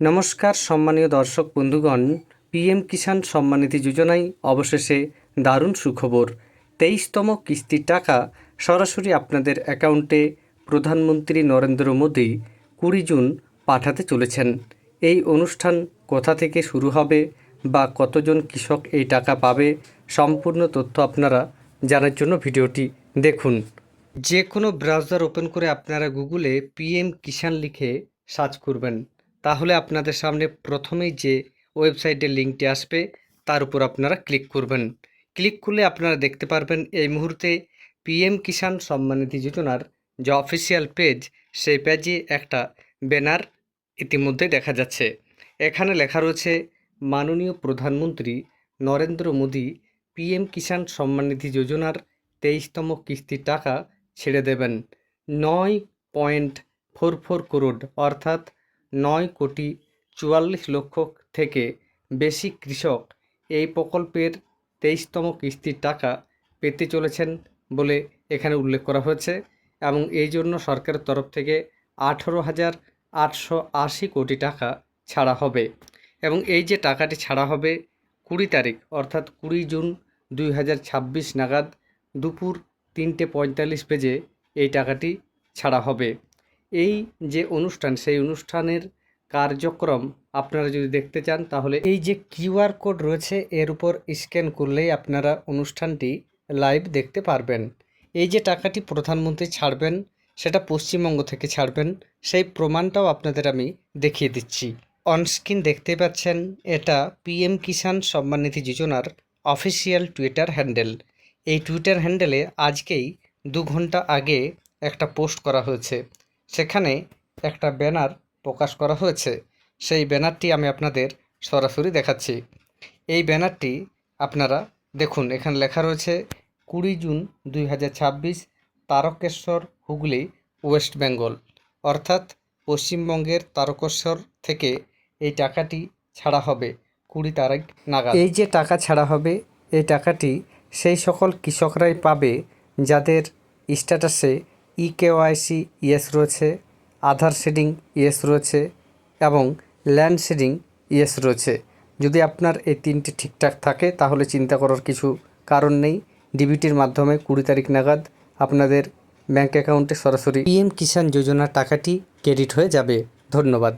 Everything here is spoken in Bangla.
নমস্কার সম্মানীয় দর্শক বন্ধুগণ, পিএম কিষাণ সম্মানিধি যোজনায় অবশেষে দারুণ সুখবর। 23তম কিস্তির টাকা সরাসরি আপনাদের অ্যাকাউন্টে প্রধানমন্ত্রী নরেন্দ্র মোদী 20 জুন পাঠাতে চলেছেন। এই অনুষ্ঠান কোথা থেকে শুরু হবে বা কতজন কৃষক এই টাকা পাবে, সম্পূর্ণ তথ্য আপনারা জানার জন্য ভিডিওটি দেখুন। যে কোনো ব্রাউজার ওপেন করে আপনারা গুগলে পিএম কিষাণ লিখে সার্চ করবেন, তাহলে আপনাদের সামনে প্রথমেই যে ওয়েবসাইটের লিঙ্কটি আসবে তার উপর আপনারা ক্লিক করবেন। ক্লিক করলে আপনারা দেখতে পারবেন এই মুহূর্তে পিএম কিষাণ সম্মানিধি যোজনার যে অফিসিয়াল পেজ, সেই পেজে একটা ব্যানার ইতিমধ্যে দেখা যাচ্ছে। এখানে লেখা রয়েছে মাননীয় প্রধানমন্ত্রী নরেন্দ্র মোদী পিএম কিষাণ সম্মানিধি যোজনার 23তম কিস্তির টাকা ছেড়ে দেবেন। 9.44 করোড় অর্থাৎ 9,44,00,000 থেকে বেশি কৃষক এই প্রকল্পের 23তম কিস্তির টাকা পেতে চলেছেন বলে এখানে উল্লেখ করা হয়েছে, এবং এই জন্য সরকারের তরফ থেকে 18,880 কোটি টাকা ছাড়া হবে। এবং এই যে টাকাটি ছাড়া হবে 20 তারিখ অর্থাৎ 20 জুন 2026 নাগাদ দুপুর 3:45 বেজে এই টাকাটি ছাড়া হবে। এই যে অনুষ্ঠান, সেই অনুষ্ঠানের কার্যক্রম আপনারা যদি দেখতে চান, তাহলে এই যে কিউআর কোড রয়েছে এর উপর স্ক্যান করলেই আপনারা অনুষ্ঠানটি লাইভ দেখতে পারবেন। এই যে টাকাটি প্রধানমন্ত্রী ছাড়বেন, সেটা পশ্চিমবঙ্গ থেকে ছাড়বেন, সেই প্রমাণটাও আপনাদের আমি দেখিয়ে দিচ্ছি। অনস্ক্রিন দেখতে পাচ্ছেন, এটা পিএম কিষাণ সম্মানিধি যোজনার অফিসিয়াল টুইটার হ্যান্ডেল। এই টুইটার হ্যান্ডেলে আজকেই 2 ঘন্টা আগে একটা পোস্ট করা হয়েছে, সেখানে একটা ব্যানার প্রকাশ করা হয়েছে। সেই ব্যানারটি আমি আপনাদের সরাসরি দেখাচ্ছি। এই ব্যানারটি আপনারা দেখুন, এখানে লেখা রয়েছে 20 জুন 2026 তারকেশ্বর, হুগলি, ওয়েস্ট বেঙ্গল, অর্থাৎ পশ্চিমবঙ্গের তারকেশ্বর থেকে এই টাকাটি ছাড়া হবে 20 তারিখ নাগাদ। এই যে টাকা ছাড়া হবে, এই টাকাটি সেই সকল কৃষকরাই পাবে যাদের স্ট্যাটাসে ইকেওয়াইসি ইয়েস রয়েছে, আধার শেডিং ইয়েস রয়েছে এবং ল্যান্ড শেডিং ইয়েস রয়েছে। যদি আপনার এই 3টি ঠিকঠাক থাকে তাহলে চিন্তা করার কিছু কারণ নেই। ডিবিটির মাধ্যমে 20 তারিখ নাগাদ আপনাদের ব্যাঙ্ক অ্যাকাউন্টে সরাসরি পিএম কিষাণ যোজনার টাকাটি ক্রেডিট হয়ে যাবে। ধন্যবাদ।